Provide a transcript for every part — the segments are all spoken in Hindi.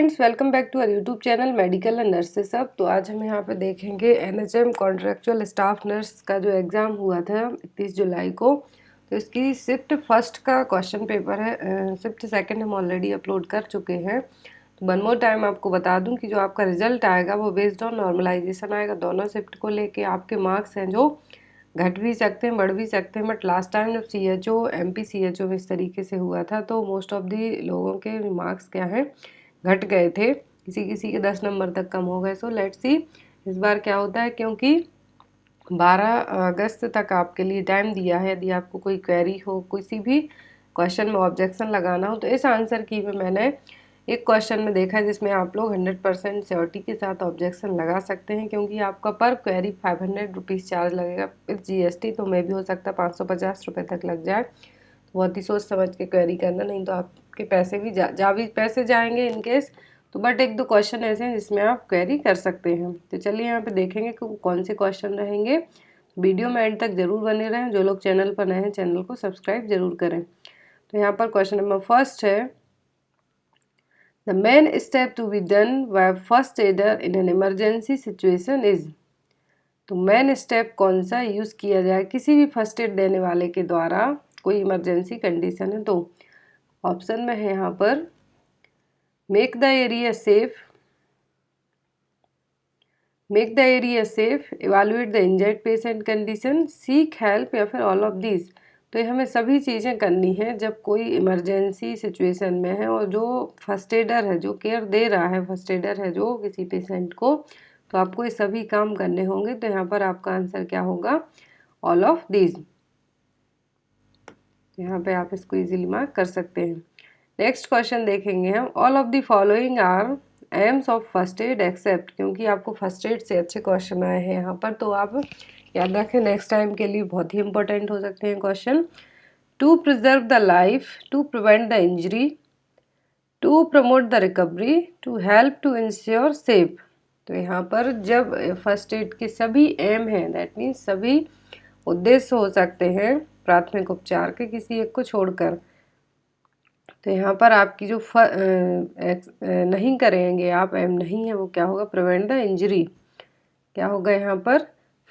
Friends, welcome back to our YouTube channel medical and nurses अब। तो आज हम यहाँ पे देखेंगे एनएचएम कॉन्ट्रेक्चुअल स्टाफ नर्स का जो एग्ज़ाम हुआ था 31 जुलाई को। तो इसकी शिफ्ट फर्स्ट का क्वेश्चन पेपर है। शिफ्ट सेकंड हम ऑलरेडी अपलोड कर चुके हैं। तो वन मोर टाइम आपको बता दूं कि जो आपका रिजल्ट आएगा वो बेस्ड ऑन नॉर्मलाइजेशन आएगा। दोनों शिफ्ट को लेके आपके मार्क्स हैं जो घट भी सकते हैं, बढ़ भी सकते हैं। बट लास्ट टाइम जब CHO MP CHO में इस तरीके से हुआ था तो मोस्ट ऑफ दी लोगों के मार्क्स क्या हैं, घट गए थे। किसी किसी के 10 नंबर तक कम हो गए। सो लेट्स सी इस बार क्या होता है, क्योंकि 12 अगस्त तक आपके लिए टाइम दिया है। यदि आपको कोई क्वेरी हो, किसी भी क्वेश्चन में ऑब्जेक्शन लगाना हो, तो इस आंसर की में मैंने एक क्वेश्चन में देखा है जिसमें आप लोग 100% श्योरिटी के साथ ऑब्जेक्शन लगा सकते हैं, क्योंकि आपका पर क्वेरी 500 रुपीज़ चार्ज लगेगा विथ GST। तो मे भी हो सकता है 550 रुपये तक लग जाए। तो बहुत ही सोच समझ के क्वेरी करना, नहीं तो आपके पैसे भी भी पैसे जाएंगे इन केस। तो बट एक दो क्वेश्चन ऐसे हैं जिसमें आप क्वेरी कर सकते हैं। तो चलिए यहाँ पे देखेंगे कि कौन से क्वेश्चन रहेंगे। वीडियो में एंड तक जरूर बने रहें। जो लोग चैनल पर नए हैं चैनल को सब्सक्राइब जरूर करें। तो यहाँ पर क्वेश्चन नंबर फर्स्ट है, the main step to be done by first aider in an emergency situation is. तो मेन स्टेप कौन सा यूज़ किया जाए किसी भी फर्स्ट एड देने वाले के द्वारा, कोई इमरजेंसी कंडीशन है। तो ऑप्शन में है यहाँ पर make the area safe, make the area safe, evaluate the injured patient condition, seek help, या फिर ऑल ऑफ दिस। तो ये हमें सभी चीज़ें करनी है जब कोई इमरजेंसी सिचुएशन में है और जो फर्स्ट एडर है, जो केयर दे रहा है, फर्स्ट एडर है जो किसी पेशेंट को, तो आपको ये सभी काम करने होंगे। तो यहाँ पर आपका आंसर क्या होगा, ऑल ऑफ दिस। यहाँ पे आप इसको इजीली मार्क कर सकते हैं। नेक्स्ट क्वेश्चन देखेंगे हम, all of the following are aims of first aid except, क्योंकि आपको फर्स्ट एड से अच्छे क्वेश्चन आए हैं यहाँ पर, तो आप याद रखें, नेक्स्ट टाइम के लिए बहुत ही इंपॉर्टेंट हो सकते हैं question. To preserve the life, to prevent the injury, to promote the recovery, to help to ensure safe. तो यहाँ पर जब फर्स्ट एड के सभी एम हैं, दैट मीन्स सभी उद्देश्य हो सकते हैं प्राथमिक उपचार के किसी एक को छोड़कर। तो यहाँ पर आपकी जो नहीं करेंगे आप, एम नहीं है, वो क्या होगा, प्रिवेंट द इंजरी। क्या होगा यहाँ पर,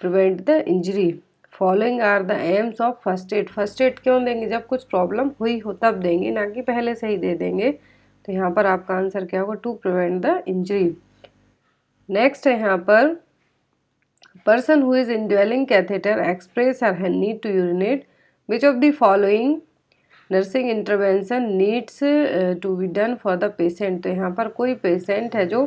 prevent the injury. Following are the aims of first aid. First aid क्यों देंगे, जब कुछ प्रॉब्लम हुई हो तब देंगे, ना कि पहले से ही दे देंगे। तो यहाँ पर आपका आंसर क्या होगा, to prevent the injury. Next है यहाँ पर, person who is indwelling catheter express her need to urinate, which of the following nursing intervention needs to be done for the patient. तो यहाँ पर कोई पेशेंट है जो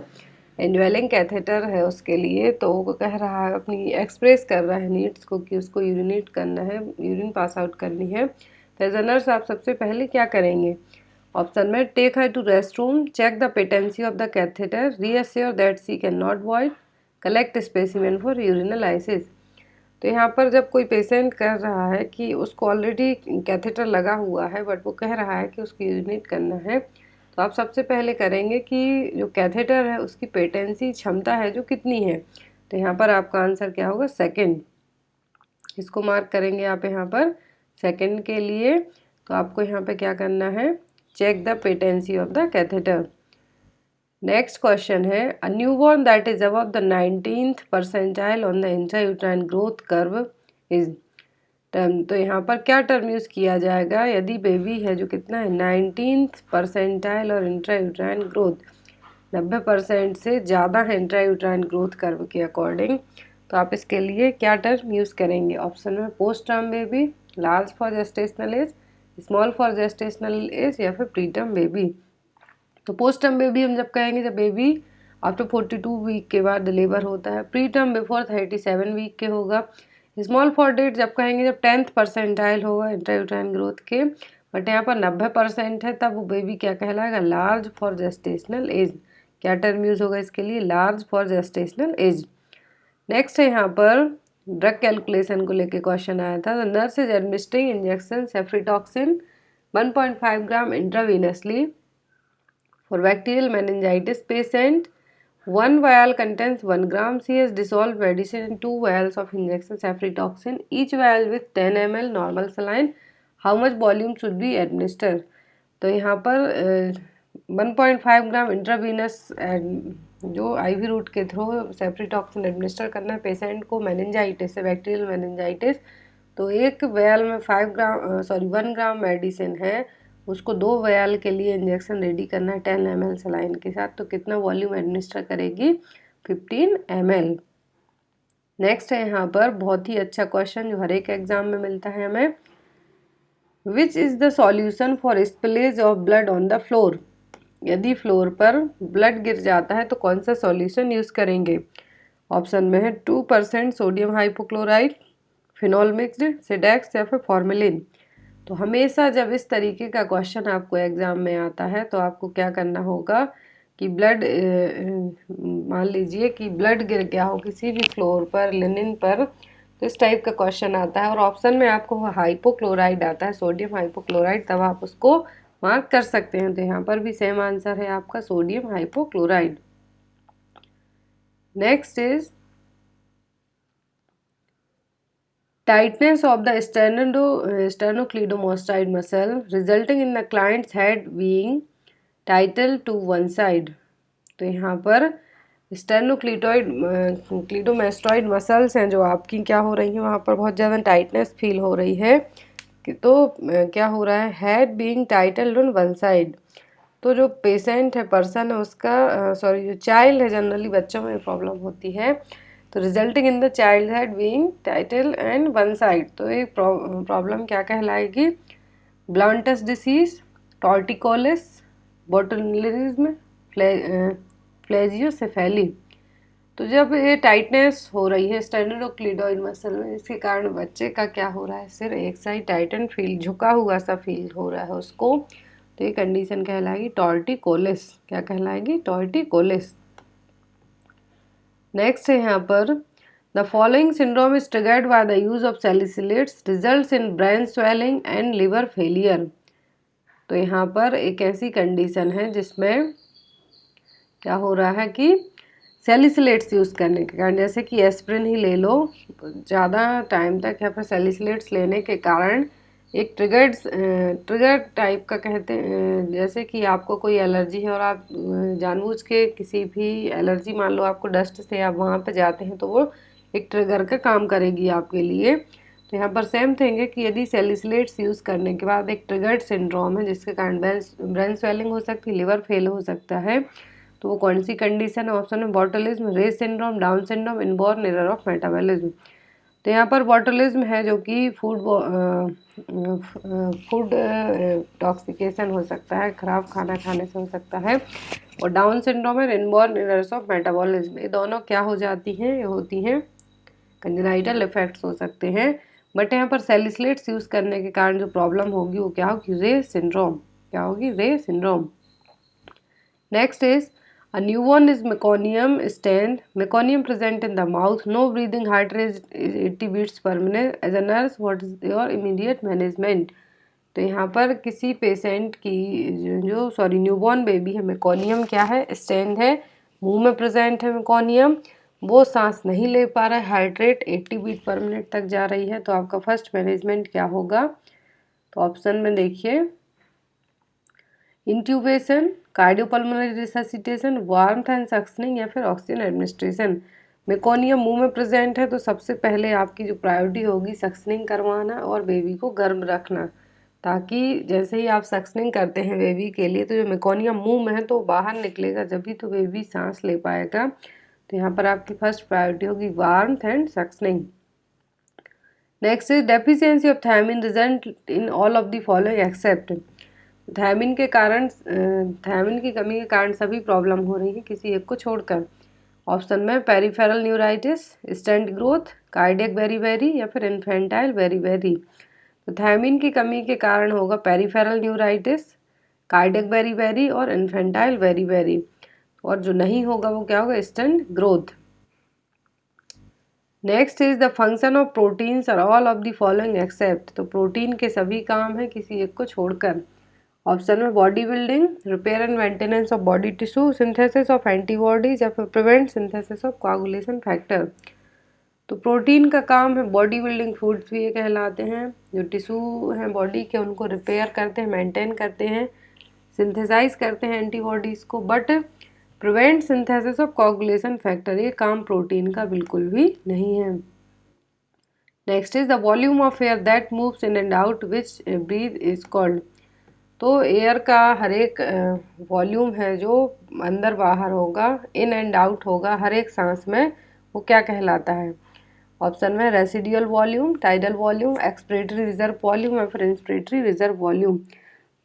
इन्वेलिंग कैथेटर है उसके लिए, तो वो कह रहा है, अपनी एक्सप्रेस कर रहा है नीड्स को कि उसको यूरिनेट करना है, यूरिन पास आउट करनी है। तो एज अ नर्स आप सबसे पहले क्या करेंगे, ऑप्शन में take her to rest room, check the patency of the catheter, reassure that she can not void, collect specimen for urinalysis. तो यहाँ पर जब कोई पेशेंट कर रहा है कि उसको ऑलरेडी कैथेटर लगा हुआ है बट वो कह रहा है कि उसको यूरिनेट करना है, तो आप सबसे पहले करेंगे कि जो कैथेटर है उसकी पेटेंसी क्षमता है जो कितनी है। तो यहाँ पर आपका आंसर क्या होगा, सेकंड। इसको मार्क करेंगे आप यहाँ पर सेकंड के लिए। तो आपको यहाँ पे क्या करना है, check the patency of the catheter. Next question है, a newborn that is above the 19th percentile on the intrauterine growth curve is term. तो यहाँ पर क्या टर्म यूज़ किया जाएगा, यदि बेबी है जो कितना है 19th परसेंटाइल और इंट्रायूट्राइन ग्रोथ 90% से ज़्यादा है इंट्रायूट्राइन ग्रोथ कर्व के अकॉर्डिंग, तो आप इसके लिए क्या टर्म यूज़ करेंगे। ऑप्शन में post term baby, large for gestational age, small for gestational age, या फिर प्री टर्म बेबी। तो पोस्ट टर्म बेबी हम जब कहेंगे जब बेबी आफ्टर 42 वीक के बाद डिलीवर होता है, प्री टर्म बिफोर 37 वीक के होगा, स्मॉल फॉर डेट जब कहेंगे जब 10th परसेंटाइल होगा इंट्रायूट्राइन ग्रोथ के, बट यहाँ पर 90% है, तब वो बेबी क्या कहलाएगा, लार्ज फॉर जेस्टेशनल एज। क्या टर्म यूज होगा इसके लिए, large for gestational age. Next है यहाँ पर ड्रग कैलकुलेशन को लेके क्वेश्चन आया था, the nurse is administering injection ceftriaxone 1.5 gram intravenously for bacterial meningitis patient. One vial contains 1 gram. She has dissolved medicine in 2 vials of injection cephaloxime, each vial with 10 ml normal saline. How much volume should be administered? तो यहाँ पर 1.5 ग्राम इंट्रावीनस जो आईवी रूट के थ्रू सेफ्रीटॉक्सिन एडमिनिस्टर करना है पेशेंट को मेनिंजाइटिस है, बैक्टीरियल मेनिंजाइटिस। तो एक वायल में 1 ग्राम मेडिसिन है, उसको 2 वायल के लिए इंजेक्शन रेडी करना है 10 ml सलाइन के साथ। तो कितना वॉल्यूम एडमिनिस्टर करेगी? 15 ml। नेक्स्ट है यहाँ पर बहुत ही अच्छा क्वेश्चन जो हर एक एग्जाम में मिलता है हमें। Which is the solution for spillage of blood on the floor? यदि फ्लोर पर ब्लड गिर जाता है तो कौन सा सॉल्यूशन यूज़ करेंगे? ऑप्शन में है 2% सोडियम हाइपोक्लोराइड, फिनॉल मिक्स्ड, सिडेक्स या फिर फॉर्मेलिन। तो हमेशा जब इस तरीके का क्वेश्चन आपको एग्जाम में आता है तो आपको क्या करना होगा कि ब्लड मान लीजिए कि ब्लड गिर गया हो किसी भी फ्लोर पर, लिनिन पर, तो इस टाइप का क्वेश्चन आता है और ऑप्शन में आपको हाइपोक्लोराइड आता है, सोडियम हाइपोक्लोराइड, तब आप उसको मार्क कर सकते हैं। तो यहाँ पर भी सेम आंसर है आपका sodium hypochloride. Next is tightness of the sternocleidomastoid muscle resulting in the client's head being titled to one side। तो यहाँ पर क्लीडोमास्टॉइड मसल्स हैं जो आपकी क्या हो रही हैं, वहाँ पर बहुत ज़्यादा टाइटनेस फील हो रही है कि तो क्या हो रहा है, head being titled on one side. तो जो पेशेंट है, पर्सन है, उसका जो चाइल्ड है, जनरली बच्चों में प्रॉब्लम होती है, तो resulting in the child head being title and one side. तो एक प्रॉब्लम क्या कहलाएगी? ब्लंटस डिसीज, टॉर्टिकोलिस, बोटुलिज्म, फ्लेजियोसेफेली। तो जब ये टाइटनेस हो रही है स्टेनोक्लीडोइड मसल में, इसके कारण बच्चे का क्या हो रहा है, सिर एक साइड टाइटन फील, झुका हुआ सा फील हो रहा है उसको, तो ये कंडीशन कहलाएगी टॉर्टिकोलिस। क्या कहलाएगी? टॉर्टिकोलिस। नेक्स्ट है यहाँ पर the following syndrome is triggered by the use of salicylates results in brain swelling and liver failure. तो यहाँ पर एक ऐसी कंडीशन है जिसमें क्या हो रहा है कि सैलिसिलेट्स यूज़ करने के कारण, जैसे कि एस्प्रिन ही ले लो, ज़्यादा टाइम तक या फिर सैलिसिलेट्स लेने के कारण एक ट्रिगर टाइप का कहते हैं, जैसे कि आपको कोई एलर्जी है और आप जानबूझ के किसी भी एलर्जी, मान लो आपको डस्ट से, आप वहाँ पे जाते हैं तो वो एक ट्रिगर का काम करेगी आपके लिए। तो यहाँ पर सेम थिंग है कि यदि सैलिसिलेट्स यूज़ करने के बाद एक ट्रिगर्ड सिंड्रोम है जिसके कारण ब्रेन स्वेलिंग हो सकती है, लिवर फेल हो सकता है, तो वो कौन सी कंडीशन है? ऑप्शन में botulism, Reye's syndrome, Down syndrome, inborn error of metabolism. तो यहाँ पर बॉटुलिज्म है जो कि फूड टॉक्सिकेशन हो सकता है, खराब खाना खाने से हो सकता है, और डाउन सिंड्रोम है इनबॉर्न एरर्स ऑफ मेटाबॉलिज्म। ये दोनों क्या हो जाती हैं? ये होती हैं कंजेनाइटल इफेक्ट्स हो सकते हैं। बट यहाँ पर सैलिसिलेट्स यूज़ करने के कारण जो प्रॉब्लम होगी वो क्या होगी? रे सिंड्रोम। क्या होगी? रे syndrome. Next is a newborn is meconium stand, meconium present in the mouth, no breathing, heart rate is 80 beats per minute. As a nurse, what is your immediate management? तो यहाँ पर किसी पेशेंट की जो न्यूबॉर्न बेबी है, मेकोनियम क्या है? स्टैंड है, मुंह में प्रेजेंट है मेकोनियम, वो सांस नहीं ले पा रहा है, heart rate 80 beat per minute तक जा रही है, तो आपका फर्स्ट मैनेजमेंट क्या होगा? तो ऑप्शन में देखिए, intubation, cardiopulmonary resuscitation, warmth and suctioning या फिर ऑक्सीजन एडमिनिस्ट्रेशन। मेकोनियम मुंह में प्रेजेंट है तो सबसे पहले आपकी जो प्रायोरिटी होगी सक्शनिंग करवाना और बेबी को गर्म रखना, ताकि जैसे ही आप सक्शनिंग करते हैं बेबी के लिए तो जो मेकोनियम मुंह में है तो बाहर निकलेगा, जब भी तो बेबी सांस ले पाएगा। तो यहाँ पर आपकी फर्स्ट प्रायोरिटी होगी warmth and suctioning. Next is deficiency of thiamine result in all of the following except. Thiamine के कारण, थायमिन की कमी के कारण सभी प्रॉब्लम हो रही है किसी एक को छोड़कर। ऑप्शन में peripheral neuritis, stunted growth, cardiac very या फिर इन्फेंटाइल वेरी। तो थायमिन की कमी के कारण होगा पेरिफेरल न्यूराइटिस, कार्डियक वेरी और इन्फेंटाइल वेरी। और जो नहीं होगा वो क्या होगा? Stunted growth. Next is the function of proteins are all of the following except. तो प्रोटीन के सभी काम हैं किसी एक को छोड़कर। ऑप्शन में body building, repair and maintenance of body tissue, synthesis of antibodies या फिर prevent synthesis of coagulation factor. तो प्रोटीन का काम है बॉडी बिल्डिंग फूड्स भी ये कहलाते हैं, जो टिश्यू हैं बॉडी के उनको रिपेयर करते हैं, मेंटेन करते हैं, सिंथेसाइज करते हैं एंटीबॉडीज़ को, but prevent synthesis of coagulation factor, ये काम प्रोटीन का बिल्कुल भी नहीं है। Next is the volume of air that moves in and out which breath is called. तो एयर का हर एक वॉल्यूम है जो अंदर बाहर होगा, इन एंड आउट होगा हर एक सांस में, वो क्या कहलाता है? ऑप्शन में residual volume, tidal volume, expiratory reserve volume या फिर इंस्पिरेटरी रिजर्व वॉल्यूम।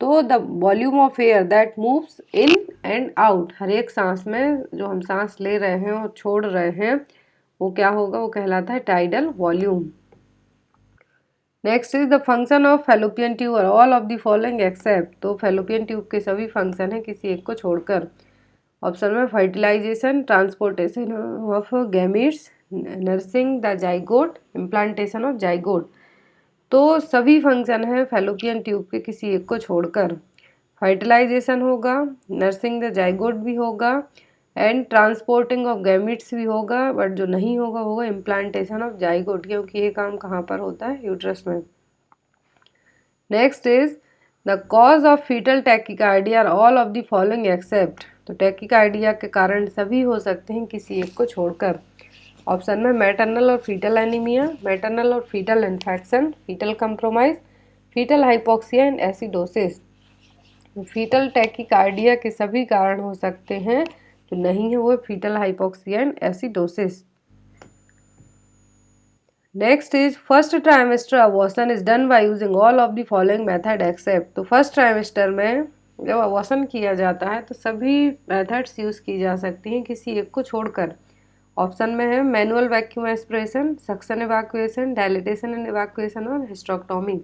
तो the volume of air that moves in and out, हर एक सांस में जो हम सांस ले रहे हैं और छोड़ रहे हैं वो क्या होगा? वो कहलाता है tidal volume. Next is the function of fallopian tube all of the following except. तो फैलोपियन ट्यूब के सभी फंक्शन हैं किसी एक को छोड़कर। ऑप्शन में fertilisation, transportation of gametes, nursing the zygote, implantation of zygote. तो सभी फंक्शन हैं फैलोपियन ट्यूब के किसी एक को छोड़कर। फर्टिलाइजेशन होगा, नर्सिंग द जाइगोट भी होगा एंड ट्रांसपोर्टिंग ऑफ गैमिट्स भी होगा, बट जो नहीं होगा वो होगा इम्प्लांटेशन ऑफ जाइगोट, क्योंकि ये काम कहाँ पर होता है? यूट्रस में। Next is the cause of fetal tachycardia are all of the following except. तो टैकिकार्डिया के कारण सभी हो सकते हैं किसी एक को छोड़कर। ऑप्शन में मैटरनल और फीटल एनीमिया, मैटरनल और fetal infection, fetal compromise, fetal hypoxia and acidosis. Fetal tachycardia के सभी कारण हो सकते हैं, जो नहीं है वो fetal hypoxia and acidosis. Next is first trimester abortion is done by using all of the following method except. तो फर्स्ट ट्राइमेस्टर में जब अबॉर्शन किया जाता है तो सभी मेथड्स यूज़ की जा सकती हैं किसी एक को छोड़कर। ऑप्शन में है manual vacuum aspiration, suction evacuation, dilatation and evacuation और हिस्टेरेक्टोमी।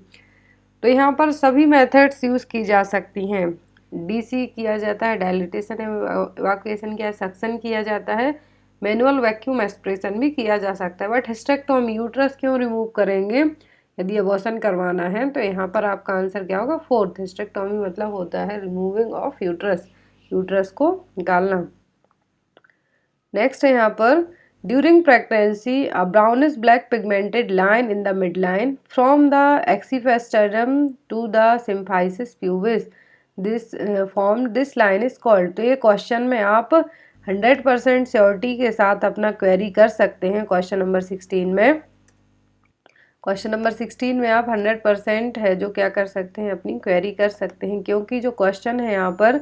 तो यहाँ पर सभी मेथड्स यूज़ की जा सकती हैं। डीसी किया जाता है, डायलिटेशन इवैक्यूएशन किया, सक्शन किया जाता है, मैनुअल वैक्यूम एस्पिरेशन भी किया जा सकता है। बट हिस्टेरेक्टोमी, यूट्रस क्यों रिमूव करेंगे यदि अबॉर्शन करवाना है? तो यहाँ पर आपका आंसर क्या होगा? फोर्थ। हिस्टेरेक्टोमी मतलब होता है रिमूविंग ऑफ यूट्रस, यूट्रस को निकालना। नेक्स्ट है यहाँ पर during pregnancy a brownish black pigmented line in the mid line from the xiphisternum to the symphysis pubis this line is called. तो ये क्वेश्चन में आप 100% श्योरिटी के साथ अपना क्वेरी कर सकते हैं। क्वेश्चन नंबर 16 में, क्वेश्चन नंबर 16 में आप 100% है जो क्या कर सकते हैं? अपनी क्वेरी कर सकते हैं, क्योंकि जो क्वेश्चन है यहाँ पर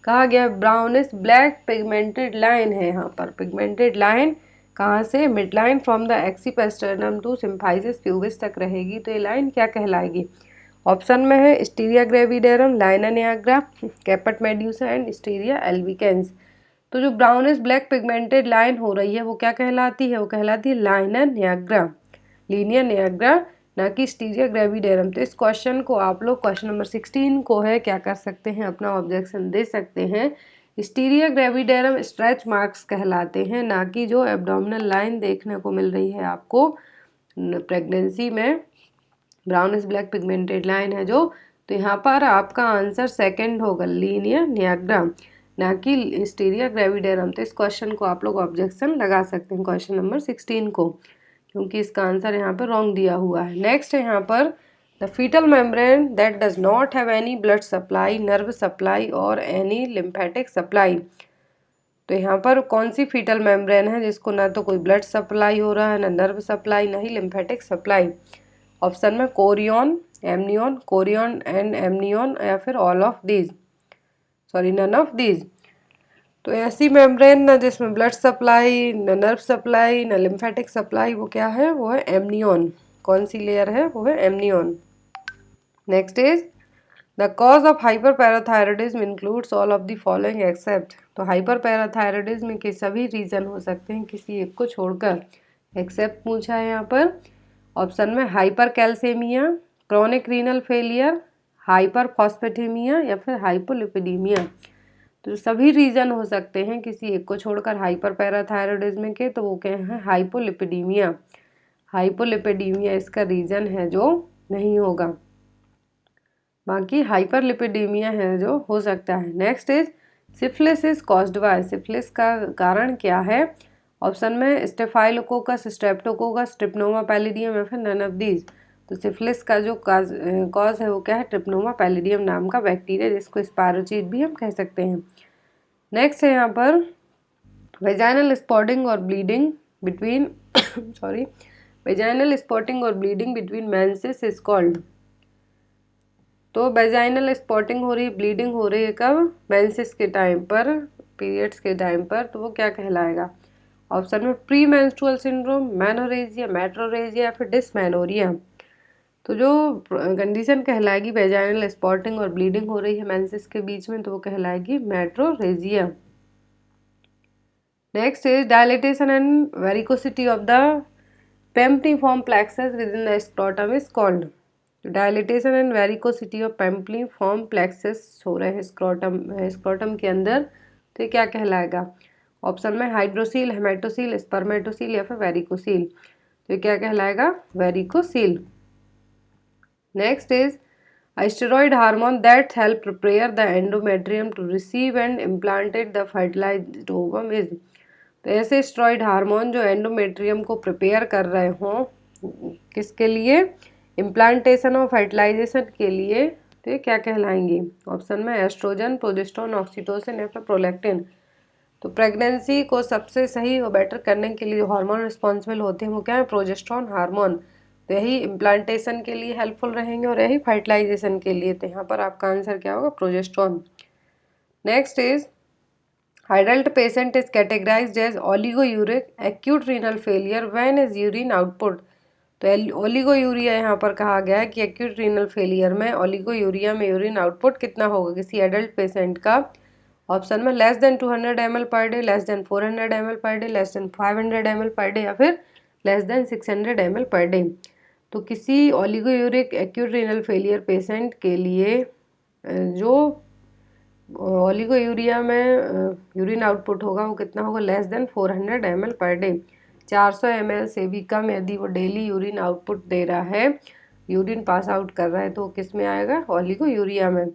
कहा गया ब्राउनिश ब्लैक पिगमेंटेड लाइन है। यहाँ पर पिगमेंटेड लाइन कहाँ से? Mid line from the xiphisternum to symphysis pubis तक रहेगी। तो ये लाइन क्या कहलाएगी? ऑप्शन में है स्टीरिया ग्रेविडेरम, लाइना नियाग्रा, कैपट मेड्यूसा एंड स्टीरिया एल्बिकेंस। तो जो ब्राउनिश ब्लैक पिगमेंटेड लाइन हो रही है वो क्या कहलाती है? वो कहलाती है लाइना नियाग्रा, लीनिया नियाग्रा, ना कि स्टीरिया ग्रेविडेरम। तो इस क्वेश्चन को आप लोग क्वेश्चन नंबर 16 को है क्या कर सकते हैं? अपना ऑब्जेक्शन दे सकते हैं। स्टीरिया ग्रेविडेरम स्ट्रेच मार्क्स कहलाते हैं, ना कि जो एब्डोमिनल लाइन देखने को मिल रही है आपको प्रेगनेंसी में, ब्राउनिश ब्लैक पिगमेंटेड लाइन है जो। तो यहाँ पर आपका आंसर सेकंड होगा, लीनिया नियाग्रा, ना कि स्टीरिया ग्रेविडेरम। तो इस क्वेश्चन को आप लोग ऑब्जेक्शन लगा सकते हैं क्वेश्चन नंबर 16 को, क्योंकि इसका आंसर यहाँ पर रॉन्ग दिया हुआ है। नेक्स्ट है यहाँ पर the fetal membrane that does not have any blood supply, nerve supply और एनी लिम्फेटिक सप्लाई। तो यहाँ पर कौन सी फीटल मेम्ब्रेन है जिसको ना तो कोई ब्लड सप्लाई हो रहा है, ना नर्व सप्लाई, ना ही लिम्फेटिक सप्लाई? ऑप्शन में chorion, amnion, chorion and amnion, या फिर all of these, sorry none of these. तो ऐसी मेम्ब्रेन ना जिसमें ब्लड सप्लाई, न नर्व सप्लाई, न लिम्फेटिक सप्लाई, वो क्या है? वो है एमनियन। कौन सी लेयर है? वो है amnion. Next is the cause of hyper parathyroidism includes all of the following except. तो हाइपर पैराथायरॉयडिज्म के सभी रीजन हो सकते हैं किसी एक को छोड़कर, एक्सेप्ट पूछा है यहाँ पर। ऑप्शन में hypercalcemia, chronic renal failure, hyperphosphatemia या फिर हाइपोलिपिडीमिया। तो सभी रीजन हो सकते हैं किसी एक को छोड़कर हाइपर पैराथायरॉयडिज्म के, तो वो क्या है? हाइपोलिपिडीमिया। हाइपोलिपिडीमिया इसका रीजन है जो नहीं होगा, बाकी हाइपरलिपिडीमिया है जो हो सकता है। Next is syphilis is caused bye. Syphilis का कारण क्या है? ऑप्शन में स्टेफाइलोकोकस, स्ट्रेप्टोकोकस, ट्रिपनोमा पैलिडियम या फिर नन ऑफ दीज। तो सिफिलिस का जो कॉज है वो क्या है, ट्रिपनोमा पैलिडियम नाम का बैक्टीरिया, जिसको स्पायरोचीट भी हम कह सकते हैं। नेक्स्ट है यहाँ पर वेजाइनल स्पॉटिंग और bleeding between sorry vaginal spotting और bleeding between menses is called. तो वेजाइनल स्पॉटिंग हो रही है, ब्लीडिंग हो रही है कब, मेंसेस के टाइम पर, पीरियड्स के टाइम पर, तो वो क्या कहलाएगा। ऑप्शन में pre menstrual syndrome, menorrhagia, metrorrhagia या फिर डिसमेनोरिया। तो जो कंडीशन कहलाएगी वेजाइनल स्पॉटिंग और ब्लीडिंग हो रही है मेंसेस के बीच में, तो वो कहलाएगी metrorrhagia. Next is dilatation and varicosity of the pampiniform plexus within the scrotum is called. Dilatation and varicosity of pampiniform plexus हो रहे हैं स्क्रोटम के अंदर, तो ये क्या कहलाएगा। ऑप्शन में हाइड्रोसील, हेमेटोसील, स्पर्मेटोसील या फिर वेरिकोसील। तो ये क्या कहलाएगा, varicocele. Next is steroid hormone that help prepare the endometrium to receive and implanted the fertilised ovum is. तो ऐसे स्टेरॉइड हार्मोन जो एंडोमेट्रियम को प्रिपेयर कर रहे हों, किसके लिए, इम्प्लांटेशन और फर्टिलाइजेशन के लिए, तो ये क्या कहलाएंगी। ऑप्शन में एस्ट्रोजन, प्रोजेस्टेरोन, ऑक्सीटोसिन या फिर प्रोलैक्टिन। तो प्रेगनेंसी को सबसे सही और बेटर करने के लिए जो हार्मोन रिस्पॉन्सिबल होते हैं वो क्या है, प्रोजेस्टेरोन हार्मोन। तो यही इम्प्लांटेशन के लिए हेल्पफुल रहेंगे और यही फर्टिलाइजेशन के लिए। तो यहाँ पर आपका आंसर क्या होगा, progesterone. Next is adult patient is categorized as oligouria acute renal failure when is urine output। तो ओलिगोयूरिया यहाँ पर कहा गया है कि एक्यूट रीनल फेलियर में ओलिगोयूरिया में यूरिन आउटपुट कितना होगा किसी एडल्ट पेशेंट का। ऑप्शन में less than 200 ml per day, less than 400 ml per day, less than 500 ml per day या फिर less than 600 ml per day. तो किसी ओलिगोयूरिक एक्यूट रीनल फेलियर पेशेंट के लिए जो ओलिगोयूरिया में यूरिन आउटपुट होगा वो कितना होगा, less than 400 ml per day. 400 ml से भी कम यदि वो डेली यूरिन आउटपुट दे रहा है, यूरिन पास आउट कर रहा है, तो किस में आएगा, ओलिगोयूरिया में।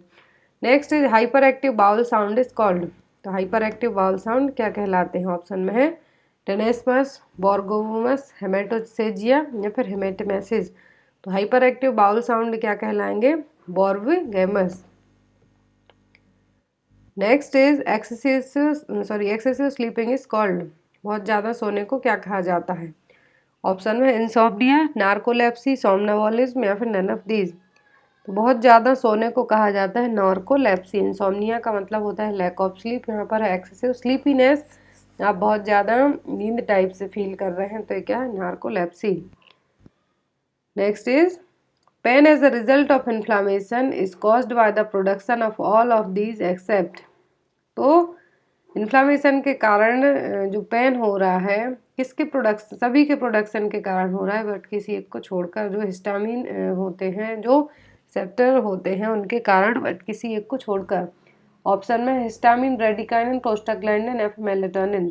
Next is hyperactive bowel sound is called. तो हाइपर एक्टिव बाउल साउंड क्या कहलाते हैं। ऑप्शन में है टेनेस्मस, बोर्गोमस, हेमेटोसेजिया या फिर हेमेटमेसिस। तो हाइपर एक्टिव बाउल साउंड क्या कहलाएंगे, borborygmus. Next is excessive sleeping is called. बहुत ज़्यादा सोने को क्या कहा जाता है। ऑप्शन में इंसोम्निया, नार्कोलेप्सी, सोमनोवॉलिज्म या फिर नन ऑफ दीज। तो बहुत ज़्यादा सोने को कहा जाता है नार्कोलेप्सी। इंसोम्निया का मतलब होता है लैक ऑफ स्लीप, यहाँ पर है एक्सेसिव स्लीपीनेस, आप बहुत ज़्यादा नींद टाइप से फील कर रहे हैं, तो ये क्या है, narcolepsy. Next is pain as a result of inflammation is caused by the production of all of these except. तो इन्फ्लामेशन के कारण जो पेन हो रहा है किसके प्रोडक्शन, सभी के प्रोडक्शन के कारण हो रहा है, बट किसी एक को छोड़कर, जो हिस्टामिन होते हैं, जो सेप्टर होते हैं उनके कारण, बट किसी एक को छोड़कर। ऑप्शन में हिस्टामिन, ब्रेडिकाइनिन, प्रोस्टाग्लैंडिन या फिर मेलेटोनिन।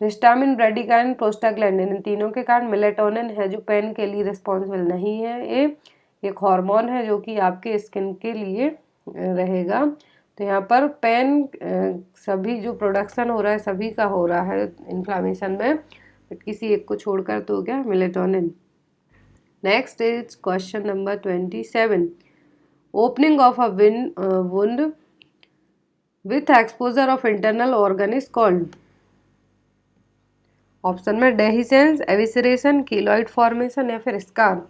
तो हिस्टामिन, ब्रेडिकाइनिन, प्रोस्टाग्लैंडिन, इन तीनों के कारण मेलेटोनिन है जो पेन के लिए रिस्पॉन्सिबल नहीं है। ये एक हार्मोन है जो कि आपके स्किन के लिए रहेगा। तो यहाँ पर पेन सभी जो प्रोडक्शन हो रहा है सभी का हो रहा है इन्फ्लामेशन में, बट किसी एक को छोड़कर, तो क्या, melatonin. Next is question number 27। Opening of a wound with exposure of internal organ is called. Option में डेहिसेंस, एविसरेशन, कीलॉइड फॉर्मेशन या फिर स्कार।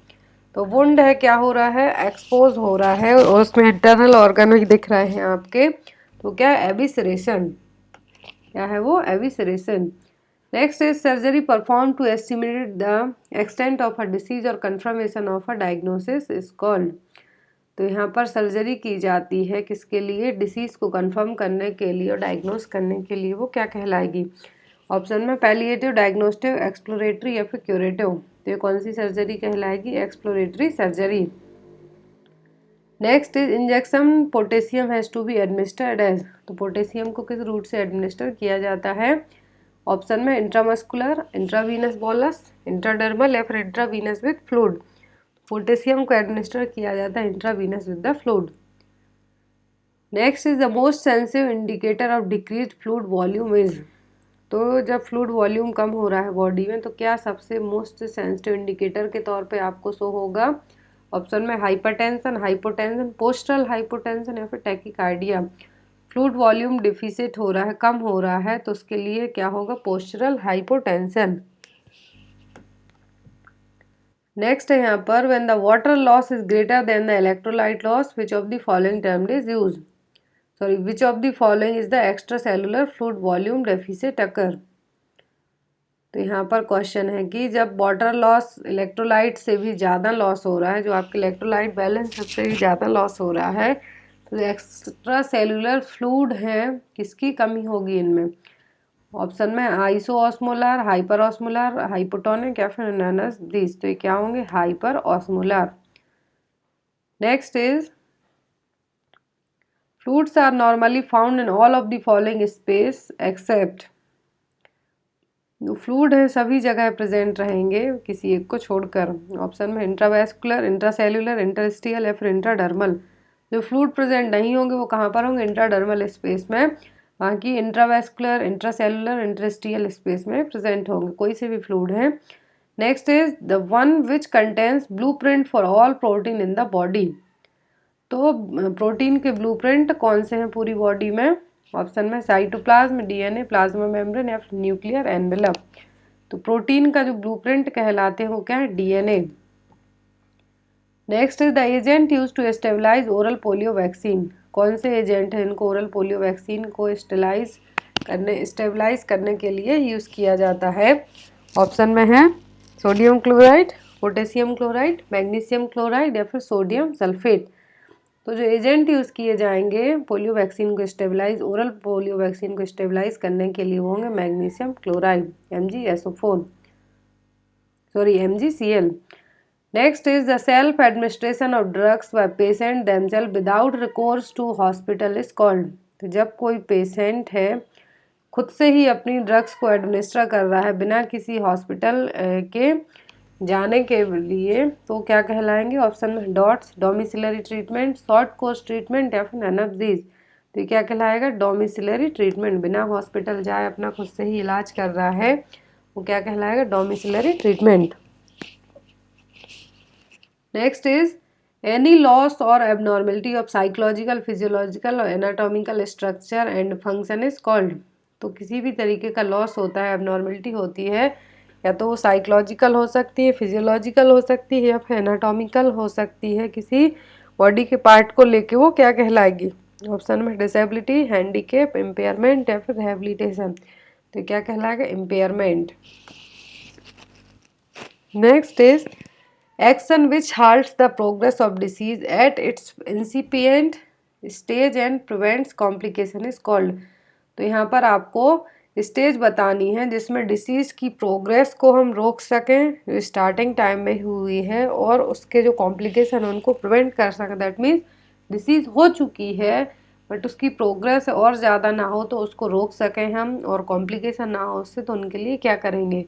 तो वुंड है, क्या हो रहा है, एक्सपोज हो रहा है और उसमें इंटरनल ऑर्गन भी दिख रहे हैं आपके, तो क्या, एविसरेशन। क्या है वो, evisceration. Next is surgery perform to estimate the extent of a disease और confirmation of a diagnosis is called. तो यहाँ पर सर्जरी की जाती है किसके लिए, डिसीज को कंफर्म करने के लिए और डायग्नोस करने के लिए, वो क्या कहलाएगी। ऑप्शन में पैलिएटिव, डायग्नोस्टिक, एक्सप्लोरेटरी या फिर क्यूरेटिव। तो ये कौन सी सर्जरी कहलाएगी, exploratory surgery. Next is injection potassium has to be administered as. तो पोटेशियम को किस रूट से एडमिनिस्टर किया जाता है। ऑप्शन में इंट्रामस्कुलर, इंट्रावीनस बॉलस, इंट्राडर्मल या फिर इंट्रावीनस विद फ्लूइड। पोटेशियम को एडमिनिस्टर किया जाता है intravenous with the fluid. Next is the most sensitive indicator of decreased fluid volume is. तो जब फ्लूइड वॉल्यूम कम हो रहा है बॉडी में, तो क्या सबसे मोस्ट सेंसिटिव इंडिकेटर के तौर पे आपको शो होगा। ऑप्शन में हाइपरटेंशन, हाइपोटेंशन, पोस्टरल हाइपोटेंशन या फिर टैकीकार्डिया। फ्लूइड वॉल्यूम डिफिसिट हो रहा है, कम हो रहा है, तो उसके लिए क्या होगा, पोस्टरल हाइपोटेंशन। नेक्स्ट है यहाँ पर when the water loss is greater than the electrolyte loss which of the following term is use, sorry which of the following is the extracellular fluid volume deficit occur. तो यहाँ पर क्वेश्चन है कि जब वाटर लॉस इलेक्ट्रोलाइट से भी ज़्यादा लॉस हो रहा है, जो आपके इलेक्ट्रोलाइट बैलेंस सबसे भी ज़्यादा लॉस हो रहा है, तो एक्स्ट्रा सेलुलर फ्लूइड है किसकी कमी होगी इनमें। ऑप्शन में iso osmolar, hyper osmolar, hypotonic या फिर नन ऑफ दिस। तो ये क्या होंगे, hyper osmolar. Next is fluids are normally found in all of the following space except. जो फ्लूइड है सभी जगह प्रेजेंट रहेंगे किसी एक को छोड़कर। ऑप्शन में इंट्रावेस्कुलर, इंट्रासेल्युलर, इंटरस्टियल या फिर इंट्राडर्मल। जो फ्लूइड प्रेजेंट नहीं होंगे वो कहाँ पर होंगे, इंट्राडर्मल स्पेस में। बाकी इंट्रावेस्कुलर, इंट्रासेल्युलर, इंटरस्टियल स्पेस में प्रेजेंट होंगे कोई से भी फ्लूइड है। Next is the one which contains blueprint for all protein in the body. तो प्रोटीन के ब्लूप्रिंट कौन से हैं पूरी बॉडी में। ऑप्शन में साइटोप्लाज्म, डीएनए, प्लाज्मा मेम्ब्रेन या फिर न्यूक्लियर एनवेलप। तो प्रोटीन का जो ब्लूप्रिंट कहलाते हैं वो क्या है, DNA. Next is the agent use to stabilise oral polio vaccine. कौन से एजेंट है इनको ओरल पोलियो वैक्सीन को स्टेबलाइज करने के लिए यूज किया जाता है। ऑप्शन में है sodium chloride, potassium chloride, magnesium chloride या फिर सोडियम सल्फेट। तो जो एजेंट यूज़ किए जाएंगे पोलियो वैक्सीन को स्टेबलाइज, ओरल पोलियो वैक्सीन को स्टेबलाइज करने के लिए वो होंगे magnesium chloride, MgSO4, sorry MgCl। Next is the self administration of drugs by patient themselves without recourse to hospital is called. तो जब कोई पेशेंट है खुद से ही अपनी ड्रग्स को एडमिनिस्टर कर रहा है बिना किसी हॉस्पिटल के जाने के लिए, तो क्या कहलाएंगे। ऑप्शन में DOTS, domiciliary treatment, short course treatment या फिर नन ऑफ दीज। तो ये क्या कहलाएगा, डोमिसिलरी ट्रीटमेंट। बिना हॉस्पिटल जाए अपना खुद से ही इलाज कर रहा है वो क्या कहलाएगा, domiciliary treatment. Next is any loss और एबनॉर्मेलिटी ऑफ साइकोलॉजिकल, फिजियोलॉजिकल और anatomical structure and function is called. तो किसी भी तरीके का लॉस होता है, एबनॉर्मेलिटी होती है, या तो वो साइकोलॉजिकल हो सकती है, फिजियोलॉजिकल हो सकती है या फिर एनाटॉमिकल हो सकती है, किसी बॉडी के पार्ट को लेके, वो क्या कहलाएगी। ऑप्शन में डिसेबिलिटी, हैंडीकेप, इम्पेयरमेंट या फिर रिहेबिलिटेशन। तो क्या कहलाएगा, impairment. Next is action which halts the progress of disease at its incipient stage and prevents complication is called. तो यहाँ पर आपको स्टेज बतानी है जिसमें डिसीज की प्रोग्रेस को हम रोक सकें जो स्टार्टिंग टाइम में हुई है, और उसके जो कॉम्प्लिकेशन उनको प्रिवेंट कर सकें। दैट मीन्स डिसीज हो चुकी है बट उसकी प्रोग्रेस और ज़्यादा ना हो तो उसको रोक सकें हम, और कॉम्प्लिकेशन ना हो उससे, तो उनके लिए क्या करेंगे।